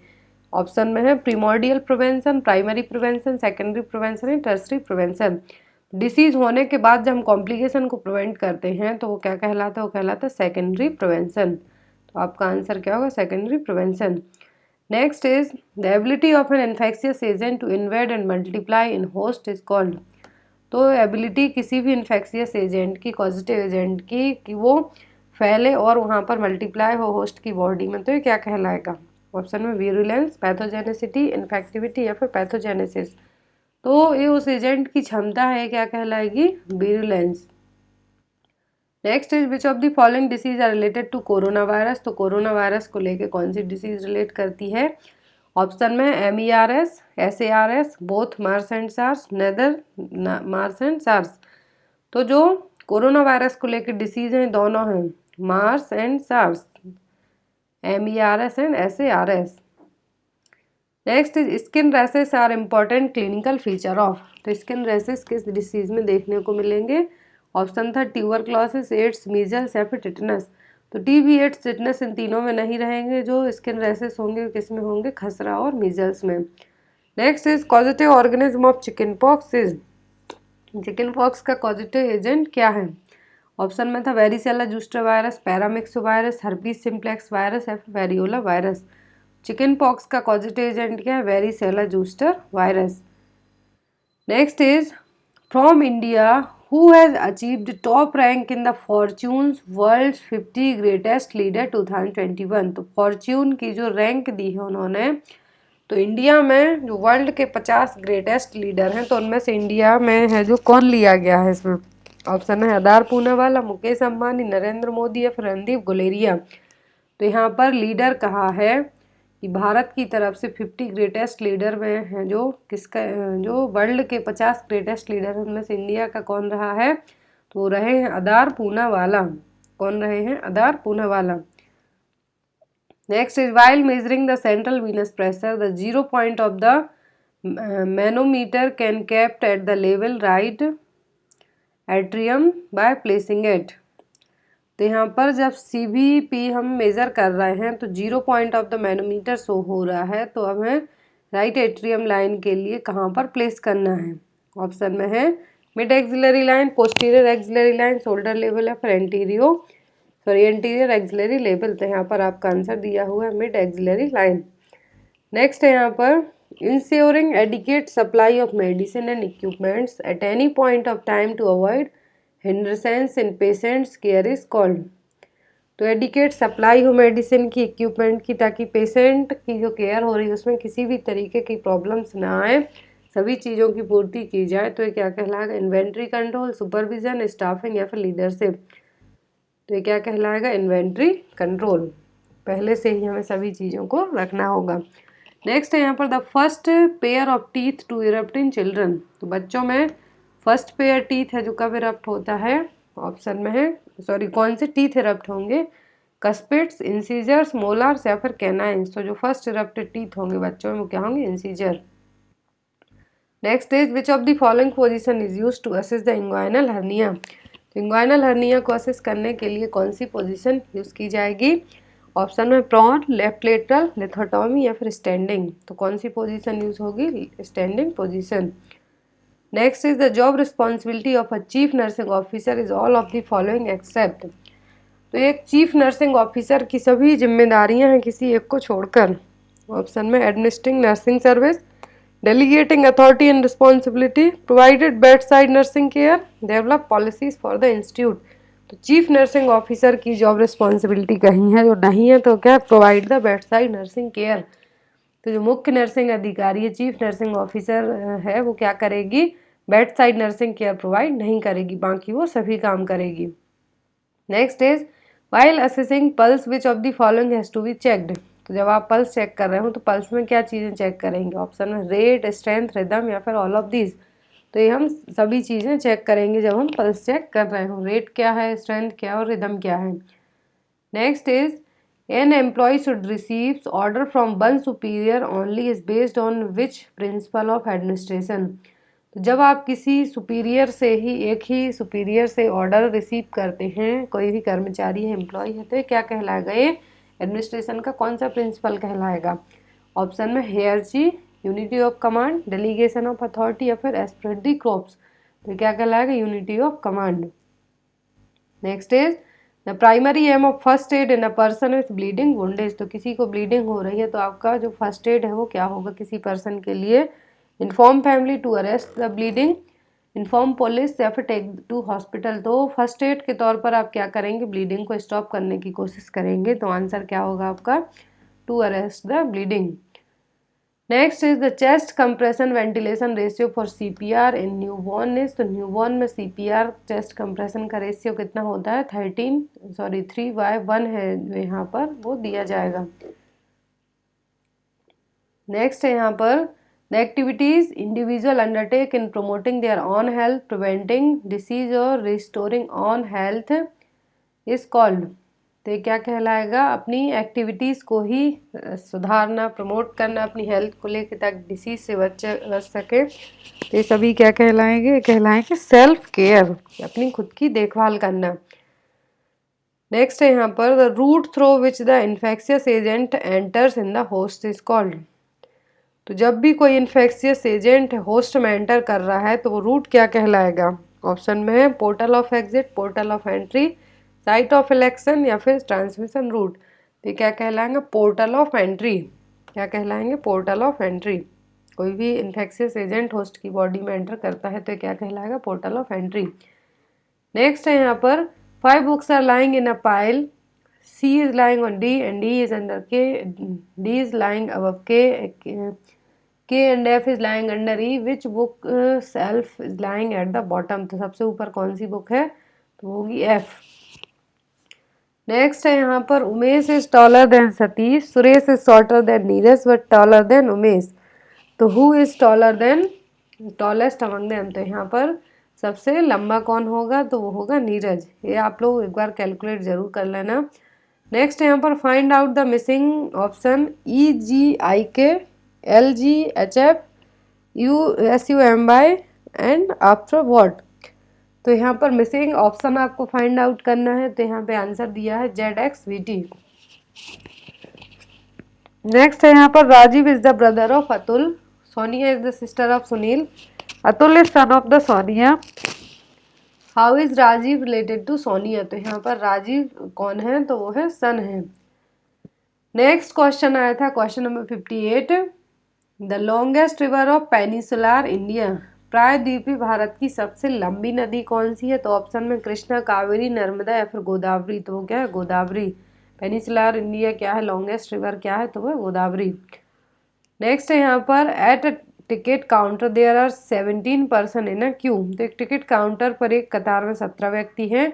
ऑप्शन में है primordial prevention, primary prevention, secondary prevention या टर्सरी प्रिवेंशन। डिसीज होने के बाद जब हम कॉम्प्लिकेशन को प्रिवेंट करते हैं तो वो क्या कहलाता है, वो कहलाता है सेकेंडरी प्रिवेंशन। तो आपका आंसर क्या होगा, secondary prevention. Next is the ability of an infectious agent to invade and multiply in host is called. तो एबिलिटी किसी भी इन्फेक्शियस एजेंट की, पॉजिटिव एजेंट की, कि वो फैले और वहाँ पर मल्टीप्लाई हो होस्ट की बॉडी में, तो ये क्या कहलाएगा। ऑप्शन में वीरुलेंस, पैथोजेनेसिटी, इन्फेक्टिविटी या फिर पैथोजेनेसिस। तो ये उस एजेंट की क्षमता है, क्या कहलाएगी, virulence. Next is which of the following disease are related to corona virus. तो कोरोना वायरस को लेके कौन सी डिसीज रिलेट करती है। ऑप्शन में MERS, SARS, both MERS and SARS, neither MERS and SARS. तो जो कोरोना वायरस को लेके डिसीज हैं दोनों हैं, MERS and SARS, MERS and SARS। Next is skin rashes are important clinical feature of. तो स्किन रैसेस किस डिसीज में देखने को मिलेंगे। ऑप्शन था ट्यूबरक्लोसिस, एड्स, मीजल्स या फिर टिटनस। तो TB, एड्स, टिटनस इन तीनों में नहीं रहेंगे। जो स्किन रैसेस होंगे किस में होंगे, खसरा और मीजल्स में। Next is causative organism of chicken pox is. Chicken pox का कॉजेटिव एजेंट क्या है। ऑप्शन में था varicella zoster virus, paramyxo virus, herpes simplex virus या फिर वेरियोला वायरस। चिकन पॉक्स का कॉजेटिव एजेंट क्या है, varicella zoster virus. Next is from India who has achieved top rank in the fortunes world 50 greatest leader 2021। तो फॉर्च्यून की जो रैंक दी है उन्होंने, तो इंडिया में जो वर्ल्ड के 50 ग्रेटेस्ट लीडर हैं तो उनमें से इंडिया में है जो कौन लिया गया है इसमें। ऑप्शन है आधार पूनावाला, मुकेश अंबानी, नरेंद्र मोदी या फिर रणदीप गुलेरिया। तो यहाँ पर लीडर कहा है कि भारत की तरफ से 50 ग्रेटेस्ट लीडर में है जो किसका, जो वर्ल्ड के 50 ग्रेटेस्ट लीडर उनमें से इंडिया का कौन रहा है, तो वो रहे हैं आधार पूनावाला। कौन रहे हैं? Adar Poonawalla. Next is while measuring the central venous pressure the 0 point of the manometer can kept at the level right atrium by placing it. तो यहाँ पर जब CVP हम मेज़र कर रहे हैं तो 0 point of the manometer show हो रहा है, तो हमें राइट एट्रियम लाइन के लिए कहाँ पर प्लेस करना है। ऑप्शन में है mid axillary line, posterior axillary line, shoulder level या फिर एंटीरियर एक्सिलरी लेवल। तो यहाँ पर आपका आंसर दिया हुआ है मिड एक्सिलरी लाइन। नेक्स्ट है यहाँ पर ensuring adequate supply of medicine and equipments at any point of time to avoid hindrance in patients care is called. तो एडिकेट सप्लाई हो मेडिसिन की, इक्विपमेंट की, ताकि पेशेंट की जो केयर हो रही है उसमें किसी भी तरीके की प्रॉब्लम्स ना आए, सभी चीज़ों की पूर्ति की जाए। तो ये क्या कहलाएगा? इन्वेंट्री कंट्रोल, सुपरविजन, स्टाफिंग या फिर लीडरशिप। तो ये क्या कहलाएगा? Inventory control. पहले से ही हमें सभी चीज़ों को रखना होगा। नेक्स्ट है यहाँ पर the first pair of teeth to erupt in children. तो बच्चों में फर्स्ट पेयर टीथ है जो कब इरप्ट होता है। ऑप्शन में है, सॉरी, कौन से टीथ इरप्ट होंगे? कस्पिट्स, इंसीजर्स, मोलार्स या फिर कैनाइंस। तो जो फर्स्ट इरप्टेड टीथ होंगे बच्चों में वो क्या होंगे? Incisor. Next is which of the following position is used to assess the inguinal hernia. तो इंग्वाइनल हर्निया को असेस करने के लिए कौन सी पोजीशन यूज की जाएगी? ऑप्शन में प्रॉन, लेफ्ट लेटरल, लिथोटॉमी या फिर स्टैंडिंग। तो कौन सी पोजीशन यूज होगी? Standing position. Next is the job responsibility of a chief nursing officer is all of the following except. तो एक चीफ नर्सिंग ऑफिसर की सभी जिम्मेदारियां हैं किसी एक को छोड़कर। ऑप्शन में administering nursing service, delegating authority and responsibility, provided bed side nursing care, develop policies for the institute. तो चीफ नर्सिंग ऑफिसर की जॉब रिस्पॉन्सिबिलिटी कहीं है, जो नहीं है तो क्या? Provide the bed side nursing care. तो जो मुख्य नर्सिंग अधिकारी है, चीफ नर्सिंग ऑफिसर है, वो क्या करेगी? Bedside nursing care provide नहीं करेगी, बाकी वो सभी काम करेगी। Next is while assessing pulse which of the following has to be checked. तो जब आप पल्स चेक कर रहे हो तो पल्स में क्या चीज़ें चेक करेंगे? ऑप्शन में रेट, स्ट्रेंथ, रिदम या फिर ऑल ऑफ दीज। तो ये हम सभी चीज़ें चेक करेंगे जब हम पल्स चेक कर रहे हो। रेट क्या है, स्ट्रेंथ क्या है और रिदम क्या है। Next is an employee should receives order from one superior only is based on which principle of administration. तो जब आप किसी सुपीरियर से ही, एक ही सुपीरियर से ऑर्डर रिसीव करते हैं, कोई भी कर्मचारी है, एम्प्लॉय है, तो ये क्या कहलाएगा? ये एडमिनिस्ट्रेशन का कौन सा प्रिंसिपल कहलाएगा? ऑप्शन में hierarchy, unity of command, delegation of authority या फिर एस्प्रेडी क्रॉप्स। तो क्या कहलाएगा? Unity of command. Next is the primary aim of first aid in a person with bleeding wounds. तो किसी को ब्लीडिंग हो रही है तो आपका जो फर्स्ट एड है वो क्या होगा किसी पर्सन के लिए? Inform family to arrest the bleeding, inform police या फिर टेक टू हॉस्पिटल। तो फर्स्ट एड के तौर पर आप क्या करेंगे? ब्लीडिंग को स्टॉप करने की कोशिश करेंगे। तो आंसर क्या होगा आपका? To arrest the bleeding. Next is the chest compression ventilation ratio for CPR in newborn is. तो न्यूबॉर्न में CPR चेस्ट कंप्रेशन का रेशियो कितना होता है? 3/1 है जो यहाँ पर वो दिया जाएगा। नेक्स्ट है यहाँ पर the activities individual undertake in promoting their own health, preventing disease और restoring own health is called. तो ये क्या कहलाएगा? अपनी एक्टिविटीज़ को ही सुधारना, प्रमोट करना अपनी हेल्थ को लेकर ताकि डिसीज से बच सके। तो ये सभी क्या कहलाएंगे? कहलाएंगे सेल्फ केयर, अपनी खुद की देखभाल करना। नेक्स्ट है यहाँ पर the route through which the infectious agent enters in the host is called. तो जब भी कोई इन्फेक्शियस एजेंट होस्ट में एंटर कर रहा है तो वो रूट क्या कहलाएगा? ऑप्शन में है portal of exit, portal of entry, site of election या फिर ट्रांसमिशन रूट। तो क्या कहलाएंगे? Portal of entry. क्या कहलाएंगे? Portal of entry. कोई भी इन्फेक्शियस एजेंट होस्ट की बॉडी में एंटर करता है तो ये क्या कहलाएगा, पोर्टल ऑफ एंट्री। नेक्स्ट है यहाँ पर 5 books are lying in a pile, C is lying on D and D is under K, D is lying above K and F is lying under E, which book self is lying at the bottom। तो सबसे ऊपर कौन सी बुक है, तो वो होगी F। नेक्स्ट है यहाँ पर Umesh is taller than Satish, Suresh is shorter than Neeraj but taller than Umesh. तो who is taller than tallest among them, तो यहाँ पर सबसे लंबा कौन होगा, तो वो होगा नीरज। ये आप लोग एक बार कैलकुलेट जरूर कर लेना। नेक्स्ट यहाँ पर find out the missing option EGIKLGHFUSUMY and after what. तो यहाँ पर मिसिंग ऑप्शन आपको फाइंड आउट करना है, तो यहाँ पे आंसर दिया है ZXVT। नेक्स्ट है यहाँ पर Rajiv is the brother of Atul, Sonia is the sister of Sunil, Atul is son of the Sonia, how is Rajiv related to Sonia. तो यहाँ पर राजीव कौन है, तो वो है सन है। नेक्स्ट क्वेश्चन आया था question number 58, the longest river of peninsular India, प्रायद्वीपीय भारत की सबसे लंबी नदी कौन सी है। तो ऑप्शन में कृष्णा, कावेरी, नर्मदा या फिर गोदावरी। तो वो क्या है, गोदावरी। पेनिसुलर इंडिया क्या है, लॉन्गेस्ट रिवर क्या है, तो वो गोदावरी। नेक्स्ट है यहाँ पर at a ticket counter there are 17 person in a queue. तो एक टिकट काउंटर पर एक कतार में 17 व्यक्ति हैं।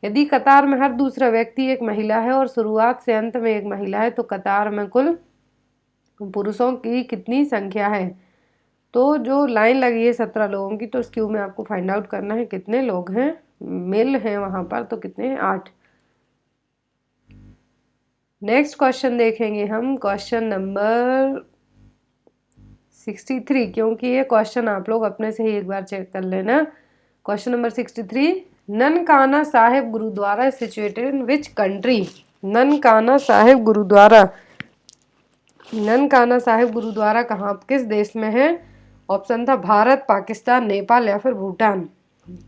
यदि कतार में हर दूसरा व्यक्ति एक महिला है और शुरुआत से अंत में एक महिला है तो कतार में कुल पुरुषों की कितनी संख्या है। तो जो लाइन लगी है 17 लोगों की, तो उस क्यू में आपको फाइंड आउट करना है कितने लोग हैं, मेल हैं वहां पर, तो कितने हैं, 8। नेक्स्ट क्वेश्चन देखेंगे हम क्वेश्चन नंबर 63, क्योंकि ये क्वेश्चन आप लोग अपने से ही एक बार चेक कर लेना। Question number 63, Nankana Sahib Gurdwara situated in which country. Nankana Sahib Gurdwara, Nankana Sahib Gurdwara कहाँ, किस देश में है। ऑप्शन था भारत, पाकिस्तान, नेपाल या फिर भूटान।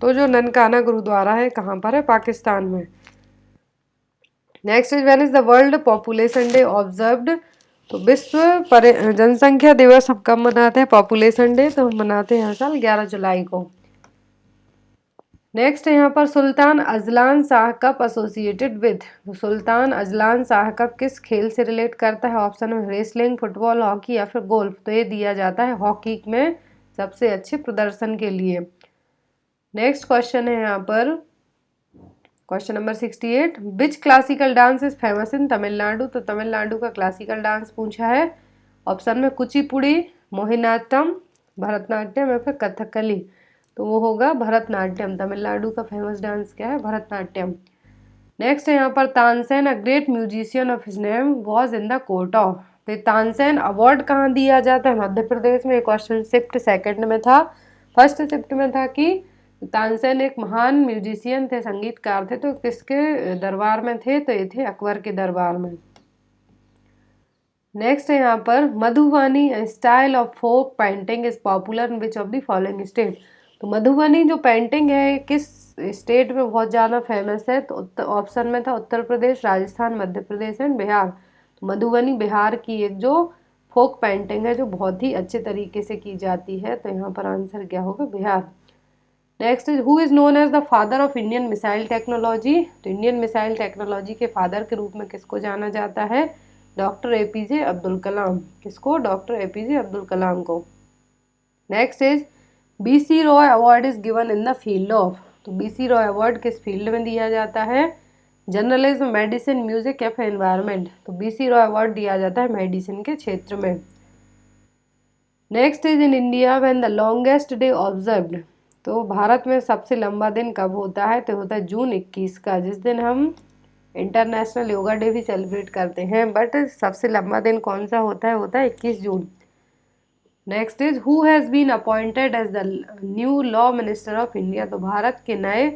तो जो ननकाना गुरुद्वारा है कहाँ पर है, पाकिस्तान में। Next is when is the world population day observed. तो विश्व जनसंख्या दिवस हम कब मनाते हैं, पॉपुलेशन डे, तो हम मनाते हैं हर साल 11 जुलाई को। नेक्स्ट है यहाँ पर Sultan Azlan Shah cup associated with. Sultan Azlan Shah cup किस खेल से रिलेट करता है। ऑप्शन में रेसलिंग, फुटबॉल, हॉकी या फिर गोल्फ। तो ये दिया जाता है हॉकी में सबसे अच्छे प्रदर्शन के लिए। नेक्स्ट क्वेश्चन है यहाँ पर question number 68, which classical dance is famous in Tamil Nadu. तो तमिलनाडु का क्लासिकल डांस पूछा है। ऑप्शन में कुचिपुड़ी, मोहिनीअट्टम, भरतनाट्यम या फिर कथकली। तो वो होगा भरतनाट्यम। तमिलनाडु का फेमस डांस क्या है, भरतनाट्यम। नेक्स्ट है यहाँ पर Tansen a great musician of his name was in the court of. तो तानसेन अवार्ड कहाँ दिया जाता है, मध्य प्रदेश में। क्वेश्चन शिफ्ट सेकंड में था, फर्स्ट शिफ्ट में था कि तानसेन एक महान म्यूजिशियन थे, संगीतकार थे, तो किसके दरबार में थे, तो ये थे अकबर के दरबार में। नेक्स्ट है यहाँ पर Madhubani style of folk painting is popular in which of the following state. तो मधुबनी जो पेंटिंग है किस स्टेट में बहुत ज़्यादा फेमस है। तो ऑप्शन में था उत्तर प्रदेश, राजस्थान, मध्य प्रदेश एंड बिहार। तो मधुबनी बिहार की एक जो फोक पेंटिंग है जो बहुत ही अच्छे तरीके से की जाती है। तो यहाँ पर आंसर क्या होगा, Bihar. Next is who is known as the father of Indian missile technology. तो इंडियन मिसाइल टेक्नोलॉजी के फादर के रूप में किसको जाना जाता है, डॉक्टर APJ अब्दुल कलाम। किसको, डॉक्टर APJ अब्दुल कलाम को। Next is BC Roy award is given in the field of. तो BC रॉय अवार्ड किस फील्ड में दिया जाता है, जर्नलिज्म, मेडिसिन, म्यूजिक या फिर एनवायरनमेंट। तो BC रॉय अवार्ड दिया जाता है मेडिसिन के क्षेत्र में। Next is in India when the longest day observed. तो भारत में सबसे लंबा दिन कब होता है, तो होता है जून 21 का, जिस दिन हम इंटरनेशनल योगा डे भी सेलिब्रेट करते हैं। बट सबसे लंबा दिन कौन सा होता है 21 जून। Next is who has been appointed as the new law minister of India. तो भारत के नए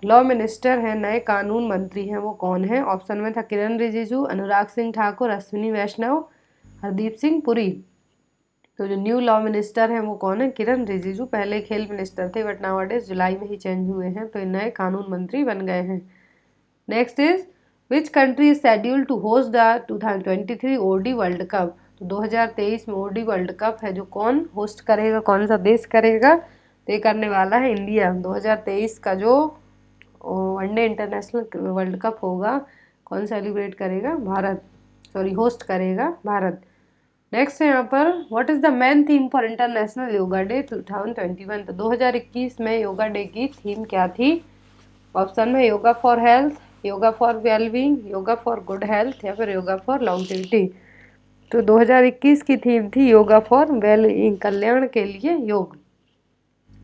लॉ मिनिस्टर हैं, नए कानून मंत्री हैं, वो कौन है। ऑप्शन में था किरण रिजिजू, अनुराग सिंह ठाकुर, अश्विनी वैष्णव, हरदीप सिंह पुरी। तो जो न्यू लॉ मिनिस्टर हैं वो कौन है, किरण रिजिजू। पहले खेल मिनिस्टर थे बट नाउअडेज जुलाई में ही चेंज हुए हैं, तो नए कानून मंत्री बन गए हैं। Next is which country is scheduled to host the 2023 OD world cup. तो 2023 में ओडी वर्ल्ड कप है जो कौन होस्ट करेगा, कौन सा देश करेगा, तो ये करने वाला है इंडिया। 2023 का जो वनडे इंटरनेशनल वर्ल्ड कप होगा कौन सेलिब्रेट करेगा, भारत, सॉरी होस्ट करेगा भारत। नेक्स्ट है यहाँ पर what is the main theme for international yoga day 2021। तो 2021 में योगा डे की थीम क्या थी? ऑप्शन में yoga for health, yoga for wellbeing, yoga for good health या फिर योगा फॉर लॉन्गेविटी। तो 2021 की थीम थी योगा फॉर वेलबींग, कल्याण के लिए योग।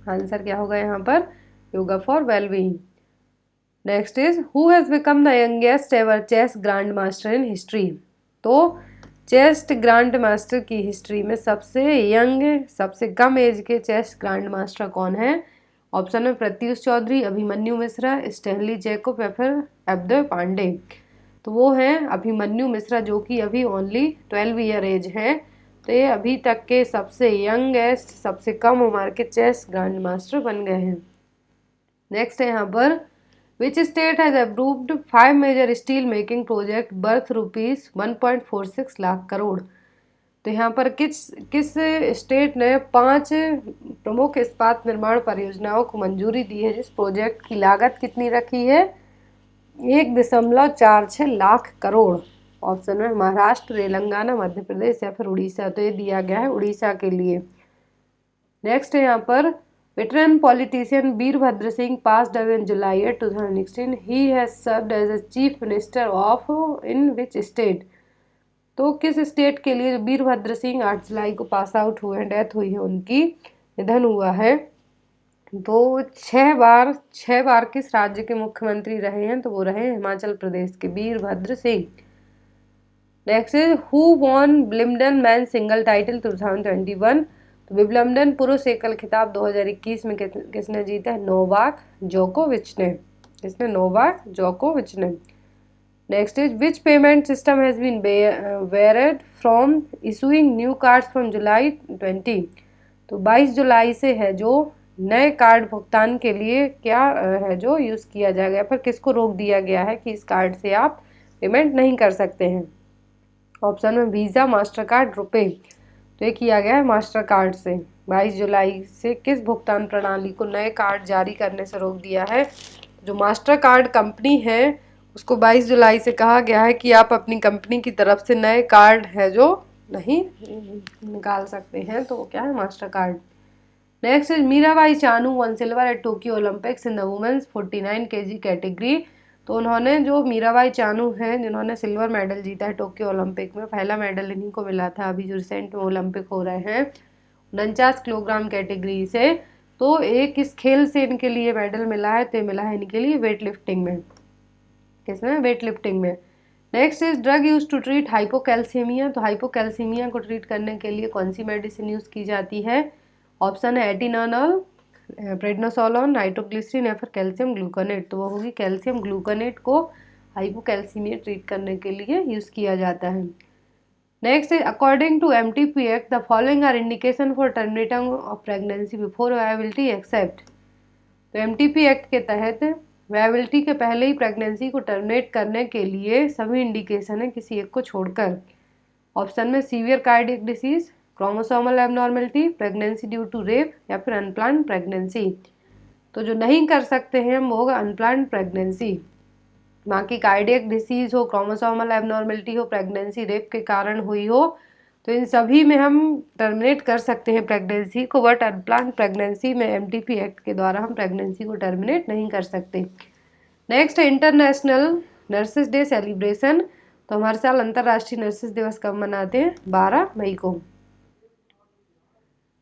आंसर क्या होगा यहाँ पर? Yoga for wellbeing. Next is who has become the youngest ever chess grand master in history. तो चेस ग्रैंड मास्टर की हिस्ट्री में सबसे यंग, सबसे कम एज के चेस ग्रैंड मास्टर कौन है? ऑप्शन में प्रत्युष चौधरी, अभिमन्यु मिश्रा, स्टैनली जैकब या फिर अभय पांडे। तो वो हैं अभिमन्यु मिश्रा जो कि अभी ओनली 12 ईयर एज है। तो ये अभी तक के सबसे यंगेस्ट, सबसे कम उम्र के चेस ग्रैंड मास्टर बन गए हैं। नेक्स्ट है यहाँ पर Which state has approved 5 major steel making project worth rupees 1.46 lakh crore. तो यहाँ पर किस स्टेट ने 5 प्रमुख इस्पात निर्माण परियोजनाओं को मंजूरी दी है जिस प्रोजेक्ट की लागत कितनी रखी है? 1.46 लाख करोड़। ऑप्शन में महाराष्ट्र, तेलंगाना, मध्य प्रदेश या फिर उड़ीसा। तो ये दिया गया है उड़ीसा के लिए। नेक्स्ट है यहाँ पर veteran politician Virbhadra Singh passed away in July 2016. He has served as a chief minister of in which state? तो किस स्टेट के लिए वीरभद्र सिंह 8 जुलाई को पास आउट हुए हैं, डेथ हुई है उनकी, निधन हुआ है। तो 6 बार किस राज्य के मुख्यमंत्री रहे हैं? तो वो रहे हिमाचल प्रदेश के Virbhadra Singh. Next is who won Wimbledon man single title 2021। तो विंबलडन पुरुष एकल खिताब 2021 में किसने जीता है? नोवाक जोकोविच ने। किसने? नोवाक जोकोविच ने। Next is which payment system has been barred from issuing new cards from July 20। तो 22 जुलाई से है जो नए कार्ड भुगतान के लिए क्या है जो यूज़ किया जाएगा, फिर किसको रोक दिया गया है कि इस कार्ड से आप पेमेंट नहीं कर सकते हैं? ऑप्शन में वीज़ा, मास्टर कार्ड, रुपए। तो ये किया गया है मास्टर कार्ड से। 22 जुलाई से किस भुगतान प्रणाली को नए कार्ड जारी करने से रोक दिया है? जो मास्टर कार्ड कंपनी है उसको 22 जुलाई से कहा गया है कि आप अपनी कंपनी की तरफ से नए कार्ड है जो नहीं निकाल सकते हैं। तो क्या है? Mastercard. Next is Mirabai Chanu won silver at Tokyo Olympics in the women's 49 kg category. तो उन्होंने जो मीराबाई चानू हैं जिन्होंने सिल्वर मेडल जीता है टोक्यो ओलंपिक में, पहला मेडल इन्हीं को मिला था अभी जो रिसेंट में ओलंपिक हो रहे हैं 49 किलोग्राम कैटेगरी से। तो एक किस खेल से इनके लिए मेडल मिला है? तो मिला है इनके लिए वेट लिफ्टिंग में। किसमें? वेट लिफ्टिंग में। Next is drug use to treat hypocalcaemia. तो हाइपोकैल्सीमिया को ट्रीट करने के लिए कौन सी मेडिसिन यूज़ की जाती है? ऑप्शन है एटिनोनॉल, प्रेडनोसोलोन, नाइट्रोग्लिसरीन या फिर कैल्शियम ग्लूकोनेट। तो वो होगी कैल्शियम ग्लूकोनेट को हाइपोकैल्सीमिया ट्रीट करने के लिए यूज़ किया जाता है। Next is according to MTP act the following are indication for terminating of pregnancy before viability except. तो एमटीपी एक्ट के तहत वायबिलिटी के पहले ही प्रेगनेंसी को टर्मिनेट करने के लिए सभी इंडिकेशन है किसी एक को छोड़कर। ऑप्शन में severe cardiac disease, chromosomal abnormality, pregnancy due to rape या फिर अनप्लान्ड प्रेगनेंसी। तो जो नहीं कर सकते हैं वो होगा अनप्लान्ड प्रेगनेंसी। बाकी कार्डियक डिसीज हो, क्रोमोसोमल एबनॉर्मलिटी हो, प्रेगनेंसी रेप के कारण हुई हो, तो इन सभी में हम टर्मिनेट कर सकते हैं प्रेगनेंसी को, बट अनप्लान्ड प्रेगनेंसी में एमटीपी एक्ट के द्वारा हम प्रेगनेंसी को टर्मिनेट नहीं कर सकते। नेक्स्ट है इंटरनेशनल नर्सेज डे सेलिब्रेशन। तो हम हर साल अंतर्राष्ट्रीय नर्सेज दिवस कब मनाते हैं? 12 मई को।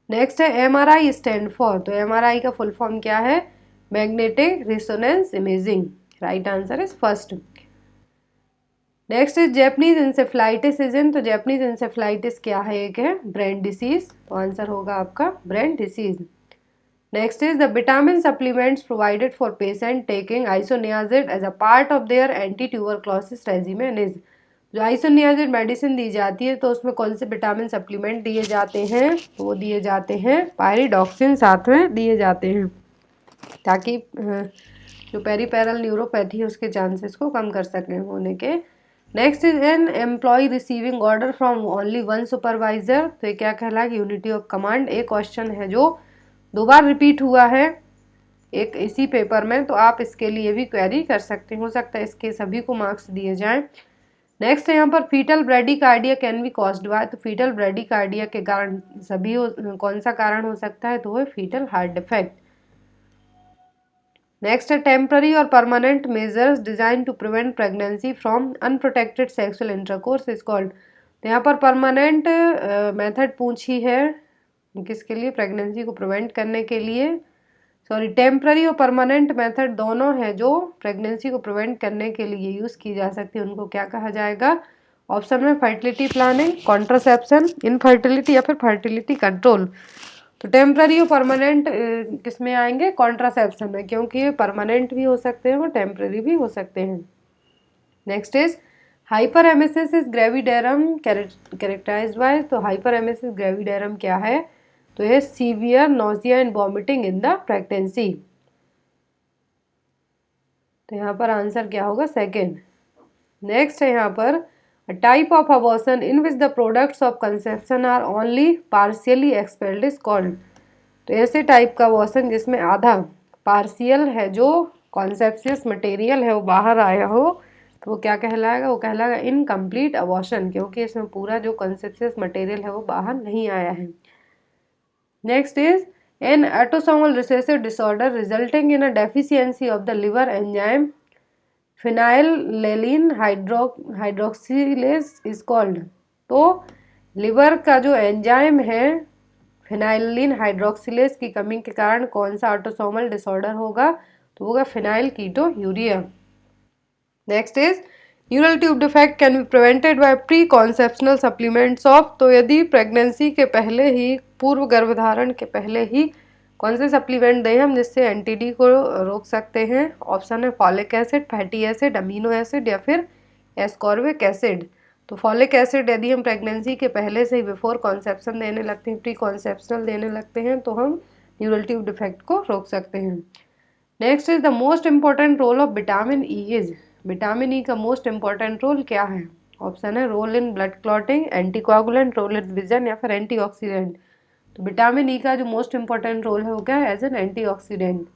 नेक्स्ट है एमआरआई स्टैंड फॉर। तो एमआरआई का फुल फॉर्म क्या है? Magnetic resonance imaging. Right answer is first. Next is Japanese encephalitis season. तो जैपनीज इंसेफ्लाइटिस क्या है? एक है ब्रेन डिसीज। तो आंसर होगा आपका brain disease. Next is the vitamin supplements provided for patient taking isoniazid as a part of their anti tuberculosis regimen is. जो आइसोनियाजिड मेडिसिन दी जाती है तो उसमें कौन से विटामिन सप्लीमेंट दिए जाते हैं? तो वो दिए जाते हैं पायरिडॉक्सिन, साथ में दिए जाते हैं ताकि जो पेरिफेरल न्यूरोपैथी है उसके चांसेस को कम कर सकें होने के। Next is an employ receiving order from only one supervisor, तो ये क्या कहलाएगा, यूनिटी ऑफ कमांड। एक क्वेश्चन है जो 2 बार रिपीट हुआ है एक इसी पेपर में, तो आप इसके लिए भी क्वेरी कर सकते हो सकता है इसके सभी को मार्क्स दिए जाएं। नेक्स्ट है यहाँ पर fetal bradycardia can be caused by, तो फीटल ब्रेडिकार्डिया के कारण सभी कौन सा कारण हो सकता है, तो वो फीटल हार्ट डिफेक्ट। नेक्स्ट है टेम्पररी और permanent measures designed to prevent pregnancy from unprotected sexual intercourse is called, तो यहाँ पर परमानेंट मेथड पूछी है किसके लिए, प्रेगनेंसी को प्रिवेंट करने के लिए। सॉरी, टेम्पररी और परमानेंट मेथड दोनों है जो प्रेगनेंसी को प्रिवेंट करने के लिए यूज़ की जा सकती है, उनको क्या कहा जाएगा। ऑप्शन में फर्टिलिटी प्लानिंग, कॉन्ट्रासेप्शन, इनफर्टिलिटी या फिर फर्टिलिटी कंट्रोल। तो टेम्पररी और परमानेंट किस में आएंगे, कॉन्ट्रासेप्शन में, क्योंकि ये परमानेंट भी हो सकते हैं और टेम्पररी भी हो सकते हैं। Next is hyperemesis is gravidarum characterized by, तो हाइपर एमेसिस ग्रेविडेरम क्या है, तो ये severe nausea and vomiting in the pregnancy, तो यहाँ पर आंसर क्या होगा, सेकेंड। नेक्स्ट है यहाँ पर type of abortion in which the products of conception are only partially expelled is called, तो ऐसे टाइप का अबॉर्शन जिसमें आधा पार्शियल है, जो कॉन्सेप्शियस मटेरियल है वो बाहर आया हो, तो वो क्या कहलाएगा, वो कहलाएगा इनकम्प्लीट अबॉर्शन, क्योंकि इसमें पूरा जो कॉन्सेप्शियस मटेरियल है वो बाहर नहीं आया है। Next is an autosomal recessive disorder resulting in a deficiency of the liver enzyme phenylalanine hydroxylase is called, तो लिवर का जो एंजाइम है फिनाइलिन हाइड्रोक्सिलेज की कमी के कारण कौन सा ऑटोसोमल डिसऑर्डर होगा, तो होगा phenylketonuria. Next is neural tube defect can be prevented by pre conceptional supplements of, तो यदि प्रेगनेंसी के पहले ही, पूर्व गर्भधारण के पहले ही कौन से सप्लीमेंट दें हम जिससे एनटीडी को रोक सकते हैं। ऑप्शन है folic acid, fatty acid, amino acid या फिर एस्कॉर्बिक एसिड। तो फॉलिक एसिड यदि हम प्रेगनेंसी के पहले से ही बिफोर कॉन्सेप्शन देने लगते हैं, प्री कॉन्सेप्शनल देने लगते हैं, तो हम न्यूरल ट्यूब डिफेक्ट को रोक सकते हैं। Next is the most important role of vitamin E is, vitamin E का मोस्ट इंपॉर्टेंट रोल क्या है। ऑप्शन है role in blood clotting, anticoagulant, role in vision या फिर एंटीऑक्सीडेंट। तो विटामिन ई का जो मोस्ट इंपॉर्टेंट रोल है वो क्या है, as an antioxidant.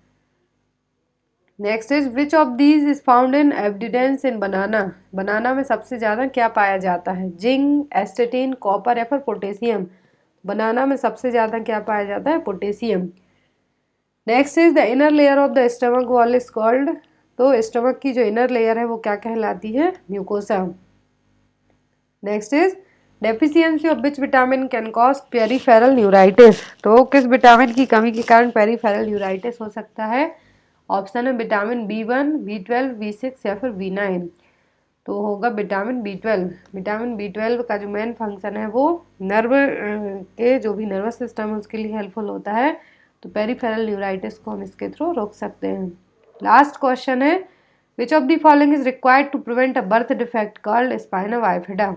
Next is which of these is found in evidence in banana, banana में सबसे ज़्यादा क्या पाया जाता है, जिंक, एस्टेटिन, कॉपर या फिर पोटेशियम। बनाना में सबसे ज़्यादा क्या पाया जाता है, potassium. Next is the inner layer of the stomach wall is called, तो स्टमक की जो इनर लेयर है वो क्या कहलाती है, mucosa. Next is deficiency of which vitamin can cause peripheral neuritis, तो किस विटामिन की कमी के कारण पेरिफेरल न्यूराइटिस हो सकता है। ऑप्शन है विटामिन B1, B12, B6 या फिर B9, तो होगा विटामिन B12। विटामिन B12 का जो मेन फंक्शन है वो नर्व के जो भी नर्वस सिस्टम है उसके लिए हेल्पफुल होता है, तो पेरिफेरल न्यूराइटिस को हम इसके थ्रू रोक सकते हैं। लास्ट क्वेश्चन है which of the following is required to prevent a birth defect called spina bifida,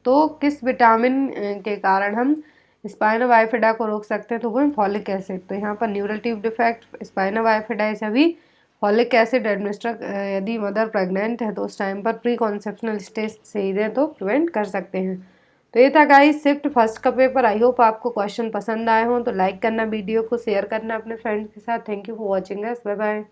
तो किस विटामिन के कारण हम स्पाइना बाइफिडा को रोक सकते हैं, तो वो है फॉलिक एसिड। तो यहाँ पर neural tube defect, spina bifida ये सभी फॉलिक एसिड एडमिनिस्टर यदि मदर प्रेग्नेंट है तो उस टाइम पर प्री कॉन्सेप्शनल स्टेज से ही दें तो प्रिवेंट कर सकते हैं। तो ये था गाइस शिफ्ट फर्स्ट का पेपर। आई होप आपको क्वेश्चन पसंद आए हों, तो लाइक करना, वीडियो को शेयर करना अपने फ्रेंड्स के साथ। Thank you for watching us, bye bye.